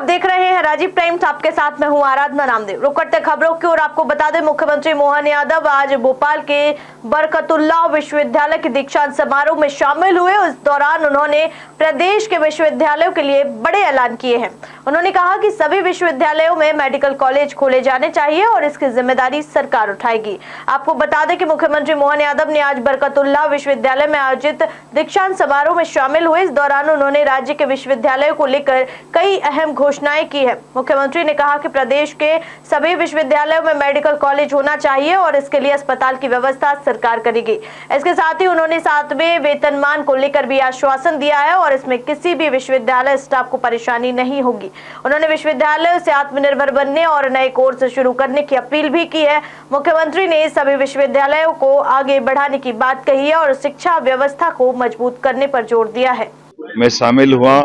देख रहे हैं राजीव टाइम्स, आपके साथ मैं हूं आराधना नामदेव। रुक करते खबरों की ओर। आपको बता दें, मुख्यमंत्री मोहन यादव आज भोपाल के बरकतुल्लाह विश्वविद्यालय के दीक्षांत समारोह में शामिल हुए। उस दौरान उन्होंने प्रदेश के विश्वविद्यालयों के लिए बड़े ऐलान किए हैं। उन्होंने कहा कि सभी विश्वविद्यालयों में मेडिकल कॉलेज खोले जाने चाहिए और इसकी जिम्मेदारी सरकार उठाएगी। आपको बता दें कि मुख्यमंत्री मोहन यादव ने आज बरकतुल्लाह विश्वविद्यालय में आयोजित दीक्षांत समारोह में शामिल हुए। इस दौरान उन्होंने राज्य के विश्वविद्यालयों को लेकर कई अहम घोषणाएं की है। मुख्यमंत्री ने कहा कि प्रदेश के सभी विश्वविद्यालयों में मेडिकल कॉलेज होना चाहिए और इसके लिए अस्पताल की व्यवस्था सरकार करेगी। इसके साथ ही उन्होंने 7वें वेतनमान को लेकर भी आश्वासन दिया है और इसमें किसी भी विश्वविद्यालय स्टाफ को परेशानी नहीं होगी। उन्होंने विश्वविद्यालयों से आत्मनिर्भर बनने और नए कोर्स शुरू करने की अपील भी की है। मुख्यमंत्री ने सभी विश्वविद्यालयों को आगे बढ़ाने की बात कही है और शिक्षा व्यवस्था को मजबूत करने पर जोर दिया है। मैं शामिल हुआ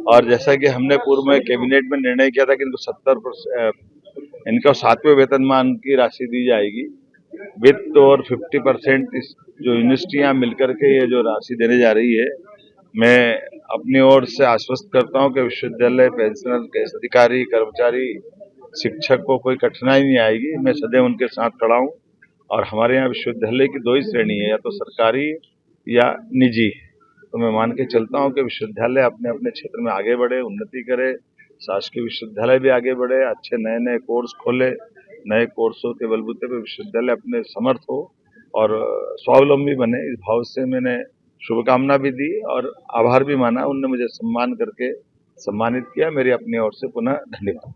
और जैसा कि हमने पूर्व में कैबिनेट में निर्णय किया था कि इनको 7वें वेतनमान की राशि दी जाएगी। वित्त और 50% जो यूनिवर्सिटियां मिलकर के ये जो राशि देने जा रही है, मैं अपनी ओर से आश्वस्त करता हूं कि विश्वविद्यालय पेंशनर के अधिकारी, कर्मचारी, शिक्षक को कोई कठिनाई नहीं आएगी। मैं सदैव उनके साथ खड़ा हूं और हमारे यहाँ विश्वविद्यालय की 2 ही श्रेणी है, या तो सरकारी या निजी। तो मैं मान के चलता हूं कि विश्वविद्यालय अपने अपने क्षेत्र में आगे बढ़े, उन्नति करे, शासकीय विश्वविद्यालय भी आगे बढ़े, अच्छे नए नए कोर्स खोले, नए कोर्सों के बलबूते पर विश्वविद्यालय अपने समर्थ हो और स्वावलंबी बने। इस भाव से मैंने शुभकामना भी दी और आभार भी माना। उनने मुझे सम्मान करके सम्मानित किया। मेरी अपनी ओर से पुनः धन्यवाद।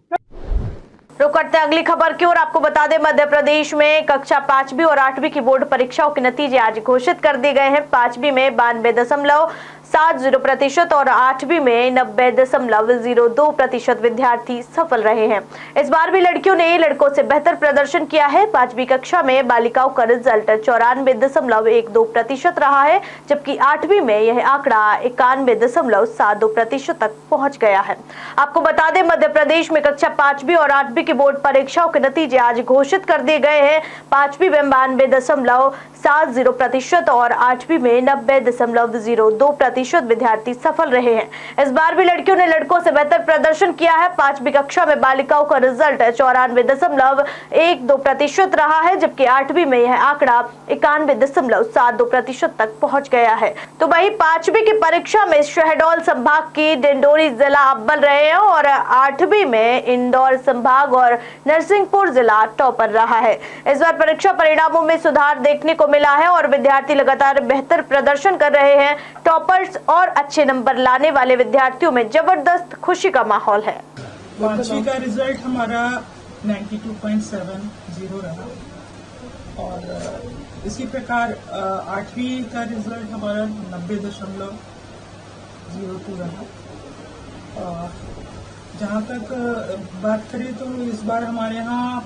रुक करते हैं अगली खबर की ओर। आपको बता दें, मध्य प्रदेश में कक्षा 5वीं और 8वीं की बोर्ड परीक्षाओं के नतीजे आज घोषित कर दिए गए हैं। 5वीं में 92.70% और 8वीं में 90.02% विद्यार्थी सफल रहे हैं। इस बार भी लड़कियों ने लड़कों से बेहतर प्रदर्शन किया है। 5वीं कक्षा में बालिकाओं का रिजल्ट 94.12% रहा है, जबकि 8वीं में यह आंकड़ा 91.72% तक पहुंच गया है। आपको बता दें, मध्य प्रदेश में कक्षा 5वीं और 8वीं की बोर्ड परीक्षाओं के नतीजे आज घोषित कर दिए गए हैं। 5वीं में 92.70% और 8वीं में 90.02% विद्यार्थी सफल रहे हैं। इस बार भी लड़कियों ने लड़कों से बेहतर प्रदर्शन किया है। 5वीं कक्षा में बालिकाओं का रिजल्ट 94.12% रहा है, जबकि 8वीं में यह आंकड़ा 91.72% तक पहुंच गया है। तो वही 5वीं की परीक्षा में शहडोल संभाग की डिंडोरी जिला अव्वल रहे हैं और 8वीं में इंदौर संभाग और नरसिंहपुर जिला टॉपर रहा है। इस बार परीक्षा परिणामों में सुधार देखने को मिला है और विद्यार्थी लगातार बेहतर प्रदर्शन कर रहे हैं। टॉपर्स और अच्छे नंबर लाने वाले विद्यार्थियों में जबरदस्त खुशी का माहौल है। 5वीं का रिजल्ट हमारा 92.70 रहा और इसी प्रकार 8वीं का रिजल्ट हमारा 90.02 रहा। जहाँ तक बात करें तो इस बार हमारे यहाँ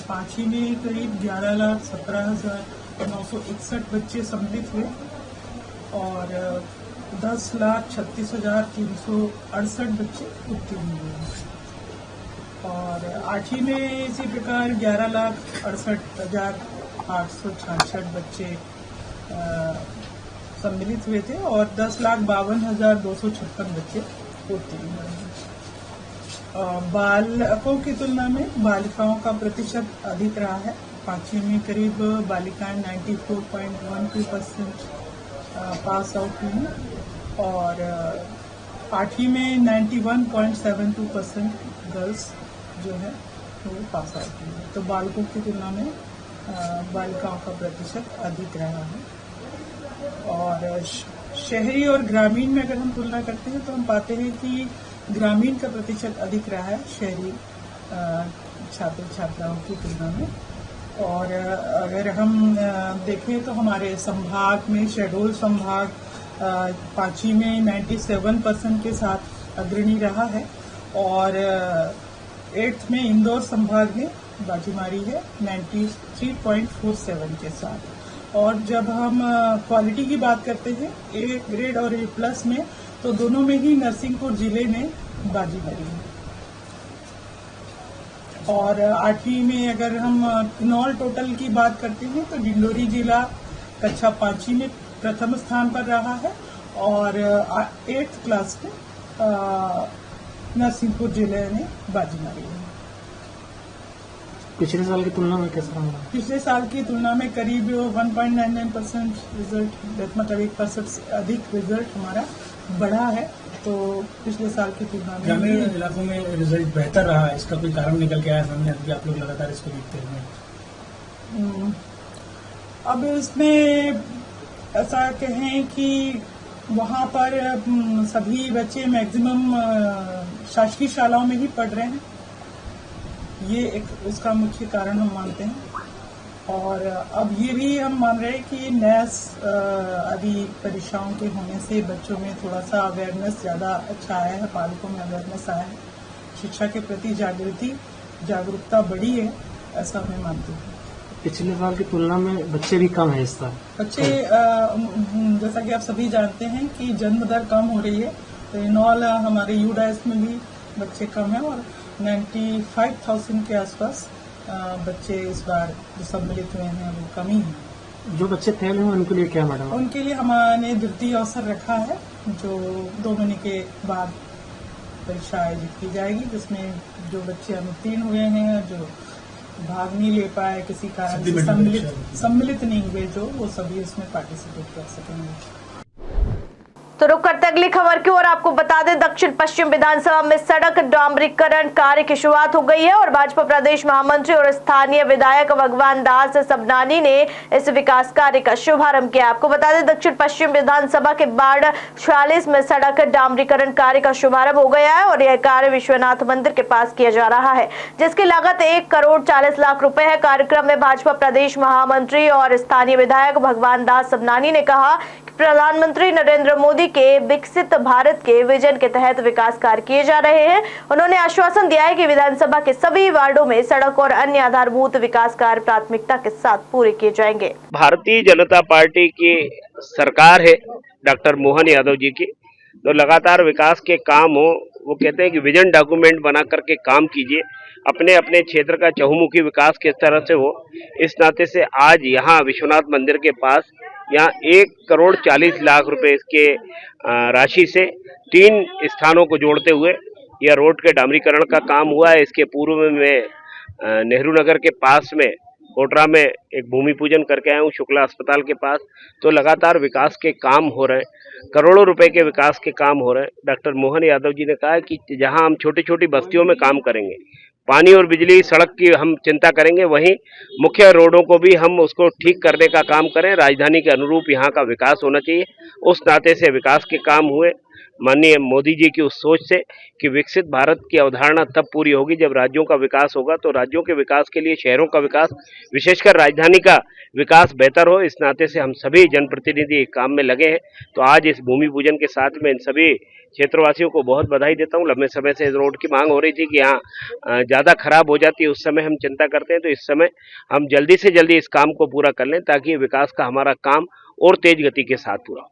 5वीं में करीब 11,17,961 बच्चे सम्मिलित हुए और 10,36,368 बच्चे उत्तीर्ण हुए और 8वीं में इसी प्रकार 11,68,866 बच्चे सम्मिलित हुए थे और 10,52,256 बच्चे उत्तीर्ण हुए। बालकों की तुलना में बालिकाओं का प्रतिशत अधिक रहा है। 5वीं में करीब बालिकाएं 94.12% पास आउट हुई और 8वीं में 91.72% गर्ल्स जो है वो पास आउट हुई है। तो बालकों की तुलना में बालिकाओं का प्रतिशत अधिक रहा है और शहरी और ग्रामीण में अगर हम तुलना करते हैं तो हम पाते हैं कि ग्रामीण का प्रतिशत अधिक रहा है शहरी छात्र छात्राओं की तुलना में। और अगर हम देखें तो हमारे संभाग में शहडोल संभाग 5वीं में 97% के साथ अग्रणी रहा है और 8th में इंदौर संभाग ने बाजी मारी है 93.47 के साथ। और जब हम क्वालिटी की बात करते हैं A ग्रेड और A+ में, तो दोनों में ही नरसिंहपुर जिले ने बाजी मारी है। और 8वीं में अगर हम इनऑल टोटल की बात करते हैं तो डिंडोरी जिला कक्षा 5वीं में प्रथम स्थान पर रहा है और 8th क्लास में नरसिंहपुर जिले ने बाजी मारी है। पिछले साल की तुलना में कैसा रहा? पिछले साल की तुलना में करीब 1.99% रिजल्ट, मतलब 1% से अधिक रिजल्ट हमारा बढ़ा है। तो पिछले साल की तुलना में ग्रामीण इलाकों में रिजल्ट बेहतर रहा है, इसका कोई कारण निकल के आया सामने? अभी आप लोग लगातार इसको देखते हैं। अब इसमें ऐसा कहें कि वहाँ पर सभी बच्चे मैक्सिमम शासकीय शालाओं में ही पढ़ रहे हैं, ये एक उसका मुख्य कारण हम मानते हैं। और अब ये भी हम मान रहे हैं कि नया आदि परीक्षाओं के होने से बच्चों में थोड़ा सा अवेयरनेस ज़्यादा अच्छा आया है, पालकों में अवेयरनेस आया है, शिक्षा के प्रति जागरूकता बढ़ी है, ऐसा मैं मानती हूँ। पिछले साल की तुलना में बच्चे भी कम है इस साल। बच्चे जैसा कि आप सभी जानते हैं कि जन्म दर कम हो रही है, तो इन ऑल हमारे यूडाइस में भी बच्चे कम है और 95,000 के आसपास बच्चे इस बार जो सम्मिलित हुए हैं वो कम ही हैं। जो बच्चे फेल हुए उनके लिए क्या मैडम? उनके लिए हमने द्वितीय अवसर रखा है, जो 2 महीने के बाद परीक्षा आयोजित की जाएगी, जिसमें जो बच्चे अनुत्तीर्ण हुए हैं, जो भाग नहीं ले पाए किसी कारण से, सम्मिलित नहीं हुए, जो वो सभी इसमें पार्टिसिपेट कर सकेंगे। तो रुक करते अगली खबर की ओर। आपको बता दें, दक्षिण पश्चिम विधानसभा में सड़क डामरीकरण कार्य की शुरुआत हो गई है और भाजपा प्रदेश महामंत्री और स्थानीय विधायक भगवान दास सबनानी ने इस विकास कार्य का शुभारंभ किया। आपको बता दें, दक्षिण पश्चिम विधानसभा के वार्ड 46 में सड़क डामरीकरण कार्य का शुभारंभ हो गया है और यह कार्य विश्वनाथ मंदिर के पास किया जा रहा है, जिसकी लागत 1,40,00,000 रुपए है। कार्यक्रम में भाजपा प्रदेश महामंत्री और स्थानीय विधायक भगवान दास सबनानी ने कहा, प्रधानमंत्री नरेंद्र मोदी के विकसित भारत के विजन के तहत विकास कार्य किए जा रहे हैं। उन्होंने आश्वासन दिया है कि विधानसभा के सभी वार्डों में सड़क और अन्य आधारभूत विकास कार्य प्राथमिकता के साथ पूरे किए जाएंगे। भारतीय जनता पार्टी की सरकार है डॉक्टर मोहन यादव जी की, तो लगातार विकास के काम हो, वो कहते हैं कि विजन डॉक्यूमेंट बना करके काम कीजिए, अपने अपने क्षेत्र का चहुमुखी विकास किस तरह से हो। इस नाते से आज यहाँ विश्वनाथ मंदिर के पास यहाँ 1,40,00,000 रुपए इसके राशि से 3 स्थानों को जोड़ते हुए यह रोड के डामरीकरण का काम हुआ है। इसके पूर्व में मैं नेहरू नगर के पास में कोटरा में एक भूमि पूजन करके आया हूँ, शुक्ला अस्पताल के पास। तो लगातार विकास के काम हो रहे हैं, करोड़ों रुपए के विकास के काम हो रहे हैं। डॉक्टर मोहन यादव जी ने कहा कि जहां हम छोटी छोटी बस्तियों में काम करेंगे, पानी और बिजली सड़क की हम चिंता करेंगे, वहीं मुख्य रोडों को भी हम उसको ठीक करने का काम करें। राजधानी के अनुरूप यहाँ का विकास होना चाहिए। उस नाते से विकास के काम हुए। माननीय मोदी जी की उस सोच से कि विकसित भारत की अवधारणा तब पूरी होगी जब राज्यों का विकास होगा, तो राज्यों के विकास के लिए शहरों का विकास, विशेषकर राजधानी का विकास बेहतर हो। इस नाते से हम सभी जनप्रतिनिधि काम में लगे हैं। तो आज इस भूमि पूजन के साथ में इन सभी क्षेत्रवासियों को बहुत बधाई देता हूँ। लंबे समय से इस रोड की मांग हो रही थी कि यहाँ ज़्यादा खराब हो जाती है, उस समय हम चिंता करते हैं, तो इस समय हम जल्दी से जल्दी इस काम को पूरा कर लें ताकि विकास का हमारा काम और तेज गति के साथ पूरा हो।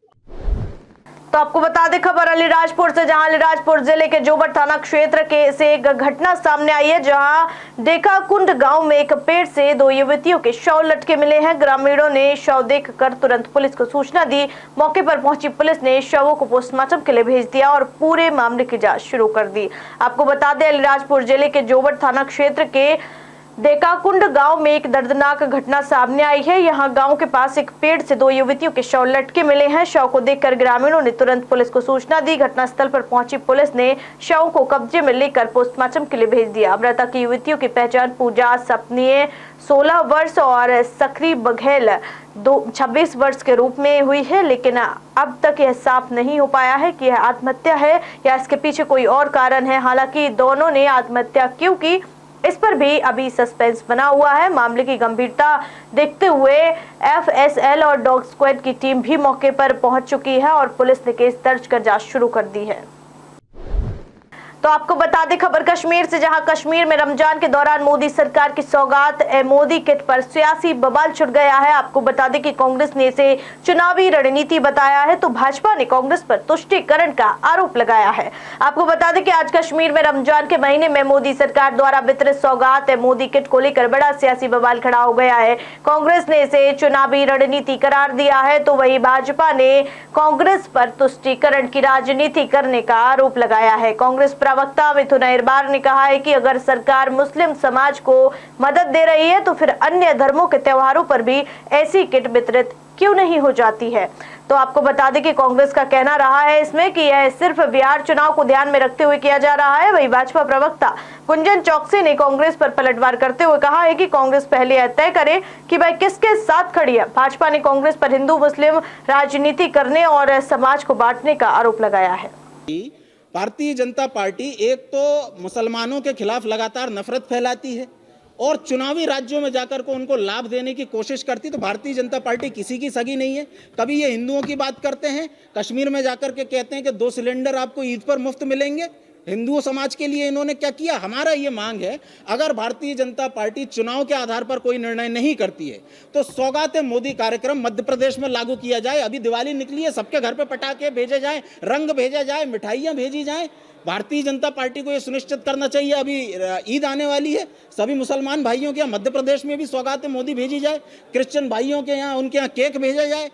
तो आपको बता दें खबर अलीराजपुर से, जहां अलीराजपुर जिले के जोबर थाना क्षेत्र से एक घटना सामने आई है, जहां डेकाकुंड गांव में एक पेड़ से 2 युवतियों के शव लटके मिले हैं। ग्रामीणों ने शव देखकर तुरंत पुलिस को सूचना दी। मौके पर पहुंची पुलिस ने शवों को पोस्टमार्टम के लिए भेज दिया और पूरे मामले की जांच शुरू कर दी। आपको बता दें, अलीराजपुर जिले के जोबर थाना क्षेत्र के डेकाकुंड गांव में एक दर्दनाक घटना सामने आई है। यहां गांव के पास एक पेड़ से 2 युवतियों के शव लटके मिले हैं। शव को देखकर ग्रामीणों ने तुरंत पुलिस को सूचना दी। घटनास्थल पर पहुंची पुलिस ने शव को कब्जे में लेकर पोस्टमार्टम के लिए भेज दिया। मृतक युवतियों की पहचान पूजा सपनीय 16 वर्ष और सकरी बघेल 26 वर्ष के रूप में हुई है, लेकिन अब तक यह साफ नहीं हो पाया है कि यह आत्महत्या है या इसके पीछे कोई और कारण है। हालांकि दोनों ने आत्महत्या क्यों की, इस पर भी अभी सस्पेंस बना हुआ है। मामले की गंभीरता देखते हुए FSL और डॉग स्क्वाड की टीम भी मौके पर पहुंच चुकी है और पुलिस ने केस दर्ज कर जांच शुरू कर दी है। तो आपको बता दें खबर कश्मीर से, जहां कश्मीर में रमजान के दौरान मोदी सरकार की सौगात मोदी किट पर सियासी बवाल छिड़ गया है। आपको बता दें कि कांग्रेस ने इसे चुनावी रणनीति बताया है, तो भाजपा ने कांग्रेस पर तुष्टीकरण का आरोप लगाया है। आपको बता दें कि आज कश्मीर में रमजान के महीने में मोदी सरकार द्वारा वितरित सौगात मोदी किट को लेकर बड़ा सियासी बवाल खड़ा हो गया है। कांग्रेस ने इसे चुनावी रणनीति करार दिया है, तो वही भाजपा ने कांग्रेस पर तुष्टीकरण की राजनीति करने का आरोप लगाया है। कांग्रेस प्रवक्ता मिथुन अहिरबार ने कहा है कि अगर सरकार मुस्लिम समाज को मदद दे रही है तो फिर अन्य धर्मों के त्योहारों पर भी ऐसी किट वितरित क्यों नहीं हो जाती है। तो आपको बता दें कि कांग्रेस का कहना रहा है इसमें कि यह सिर्फ बिहार चुनाव को ध्यान में रखते हुए किया जा रहा है। वहीं भाजपा प्रवक्ता गुंजन चौकसी ने कांग्रेस पर पलटवार करते हुए कहा है कि कांग्रेस पहले यह तय करे कि वह किसके साथ खड़ी है। भाजपा ने कांग्रेस पर हिंदू मुस्लिम राजनीति करने और समाज को बांटने का आरोप लगाया है। भारतीय जनता पार्टी एक तो मुसलमानों के खिलाफ लगातार नफरत फैलाती है और चुनावी राज्यों में जाकर को उनको लाभ देने की कोशिश करती। तो भारतीय जनता पार्टी किसी की सगी नहीं है। कभी ये हिंदुओं की बात करते हैं, कश्मीर में जाकर के कहते हैं कि 2 सिलेंडर आपको ईद पर मुफ्त मिलेंगे। हिंदुओं समाज के लिए इन्होंने क्या किया? हमारा ये मांग है, अगर भारतीय जनता पार्टी चुनाव के आधार पर कोई निर्णय नहीं करती है तो सौगात मोदी कार्यक्रम मध्य प्रदेश में लागू किया जाए। अभी दिवाली निकली है, सबके घर पे पटाखे भेजे जाएं, रंग भेजा जाए, मिठाइयाँ भेजी जाएं। भारतीय जनता पार्टी को ये सुनिश्चित करना चाहिए, अभी ईद आने वाली है, सभी मुसलमान भाइयों के यहाँ मध्य प्रदेश में भी सौगात मोदी भेजी जाए। क्रिश्चियन भाइयों के यहाँ, उनके यहाँ केक भेजा जाए।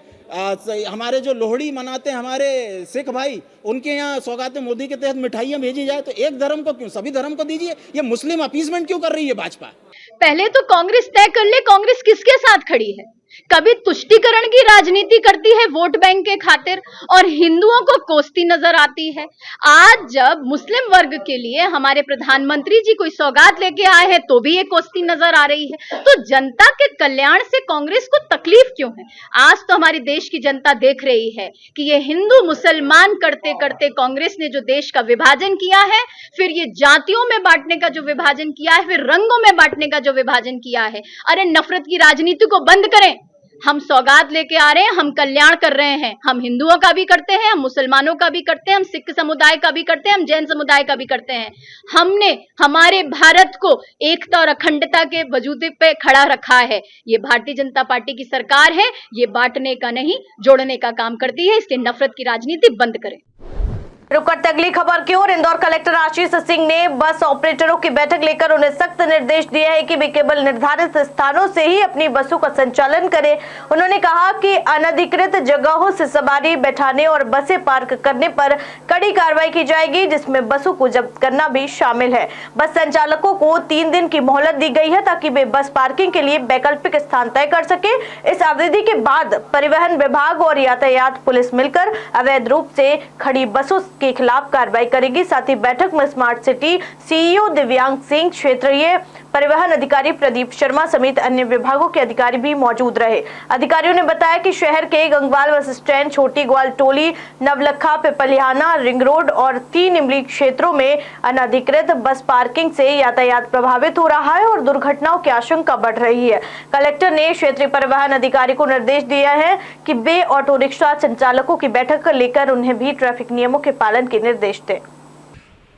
हमारे जो लोहड़ी मनाते हैं हमारे सिख भाई, उनके यहाँ सौगात मोदी के तहत मिठाइयाँ भेजी जाए। तो एक धर्म को क्यों, सभी धर्म को दीजिए। ये मुस्लिम अपीसमेंट क्यों कर रही है भाजपा? पहले तो कांग्रेस तय कर ले कांग्रेस किसके साथ खड़ी है। कभी तुष्टीकरण की राजनीति करती है वोट बैंक के खातिर और हिंदुओं को कोसती नजर आती है। आज जब मुस्लिम वर्ग के लिए हमारे प्रधानमंत्री जी कोई सौगात लेके आए हैं तो भी ये कोसती नजर आ रही है। तो जनता के कल्याण से कांग्रेस को तकलीफ क्यों है? आज तो हमारे देश की जनता देख रही है कि ये हिंदू मुसलमान करते करते कांग्रेस ने जो देश का विभाजन किया है, फिर ये जातियों में बांटने का जो विभाजन किया है, फिर रंगों में बांटने का जो विभाजन किया है। अरे नफरत की राजनीति को बंद करें। हम सौगात लेके आ रहे हैं, हम कल्याण कर रहे हैं। हम हिंदुओं का भी करते हैं, हम मुसलमानों का भी करते हैं, हम सिख समुदाय का भी करते हैं, हम जैन समुदाय का भी करते हैं। हमने हमारे भारत को एकता और अखंडता के वजूद पे खड़ा रखा है। ये भारतीय जनता पार्टी की सरकार है, ये बांटने का नहीं जोड़ने का काम करती है। इसलिए नफरत की राजनीति बंद करें। रुक करते अगली खबर की ओर। इंदौर कलेक्टर आशीष सिंह ने बस ऑपरेटरों की बैठक लेकर उन्हें सख्त निर्देश दिए हैं कि वे केवल निर्धारित स्थानों से ही अपनी बसों का संचालन करें। उन्होंने कहा कि अनधिकृत जगहों से सवारी बैठाने और बसें पार्क करने पर कड़ी कार्रवाई की जाएगी, जिसमें बसों को जब्त करना भी शामिल है। बस संचालकों को 3 दिन की मोहलत दी गई है ताकि वे बस पार्किंग के लिए वैकल्पिक स्थान तय कर सके। इस अवधि के बाद परिवहन विभाग और यातायात पुलिस मिलकर अवैध रूप से खड़ी बसों के खिलाफ कार्रवाई करेगी। साथ ही बैठक में स्मार्ट सिटी सीईओ दिव्यांग सिंह, क्षेत्रीय परिवहन अधिकारी प्रदीप शर्मा समेत अन्य विभागों के अधिकारी भी मौजूद रहे। अधिकारियों ने बताया कि शहर के गंगवाल बस स्टैंड, छोटी ग्वाल टोली, नवलखा, पिपलियाना, रिंग रोड और 3 इमली क्षेत्रों में अनधिकृत बस पार्किंग से यातायात प्रभावित हो रहा है और दुर्घटनाओं की आशंका बढ़ रही है। कलेक्टर ने क्षेत्रीय परिवहन अधिकारी को निर्देश दिया है कि वे ऑटो रिक्शा संचालकों की बैठक लेकर उन्हें भी ट्रैफिक नियमों के पालन के निर्देश दें।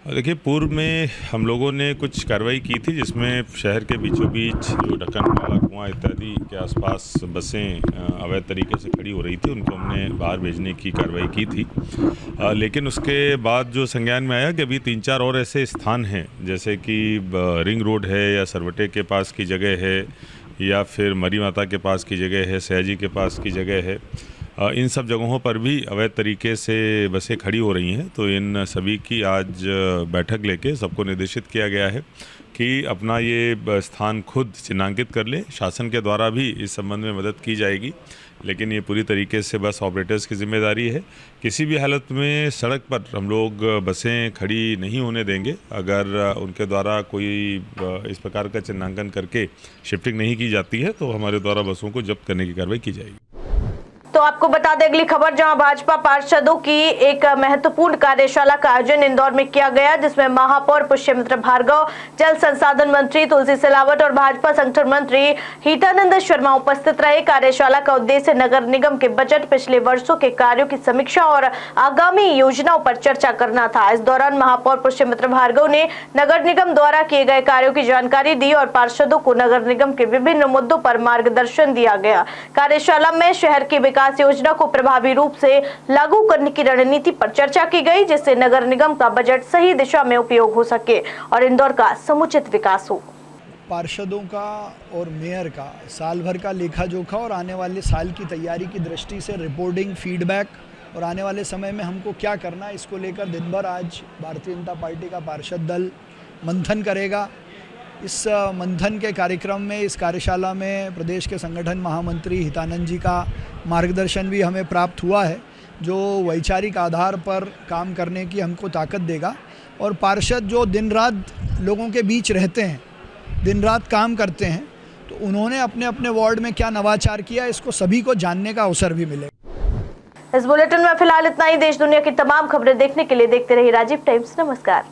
देखिए, पूर्व में हम लोगों ने कुछ कार्रवाई की थी जिसमें शहर के बीचों बीच जो ढक्कन वाला कुआं इत्यादि के आसपास बसें अवैध तरीके से खड़ी हो रही थी, उनको हमने बाहर भेजने की कार्रवाई की थी। लेकिन उसके बाद जो संज्ञान में आया कि अभी 3-4 और ऐसे स्थान हैं, जैसे कि रिंग रोड है या सरवटे के पास की जगह है या फिर मरी माता के पास की जगह है, सयाजी के पास की जगह है। इन सब जगहों पर भी अवैध तरीके से बसें खड़ी हो रही हैं। तो इन सभी की आज बैठक लेके सबको निर्देशित किया गया है कि अपना ये स्थान खुद चिन्हांकित कर लें। शासन के द्वारा भी इस संबंध में मदद की जाएगी, लेकिन ये पूरी तरीके से बस ऑपरेटर्स की जिम्मेदारी है। किसी भी हालत में सड़क पर हम लोग बसें खड़ी नहीं होने देंगे। अगर उनके द्वारा कोई इस प्रकार का चिन्हांकन करके शिफ्टिंग नहीं की जाती है तो हमारे द्वारा बसों को जब्त करने की कार्रवाई की जाएगी। तो आपको बता दें अगली खबर, जहां भाजपा पार्षदों की एक महत्वपूर्ण कार्यशाला का आयोजन इंदौर में किया गया, जिसमें महापौर पुष्यमित्र भार्गव, जल संसाधन मंत्री तुलसी सिलावट और भाजपा संगठन मंत्री हितानंद शर्मा उपस्थित रहे। कार्यशाला का उद्देश्य नगर निगम के बजट, पिछले वर्षों के कार्यों की समीक्षा और आगामी योजनाओं पर चर्चा करना था। इस दौरान महापौर पुष्यमित्र भार्गव ने नगर निगम द्वारा किए गए कार्यों की जानकारी दी और पार्षदों को नगर निगम के विभिन्न मुद्दों पर मार्गदर्शन दिया गया। कार्यशाला में शहर की विकास योजना को प्रभावी रूप से लागू करने की रणनीति पर चर्चा की गई, जिससे नगर निगम का बजट सही दिशा में उपयोग हो सके और इंदौर का समुचित विकास हो। पार्षदों का और मेयर का साल भर का लेखा जोखा और आने वाले साल की तैयारी की दृष्टि से रिपोर्टिंग, फीडबैक और आने वाले समय में हमको क्या करना है, इसको लेकर दिन भर आज भारतीय जनता पार्टी का पार्षद दल मंथन करेगा। इस मंथन के कार्यक्रम में, इस कार्यशाला में प्रदेश के संगठन महामंत्री हितानंद जी का मार्गदर्शन भी हमें प्राप्त हुआ है, जो वैचारिक आधार पर काम करने की हमको ताकत देगा। और पार्षद जो दिन रात लोगों के बीच रहते हैं, दिन रात काम करते हैं, तो उन्होंने अपने अपने वार्ड में क्या नवाचार किया, इसको सभी को जानने का अवसर भी मिलेगा। इस बुलेटिन में फिलहाल इतना ही। देश दुनिया की तमाम खबरें देखने के लिए देखते रहिए राजीव टाइम्स। नमस्कार।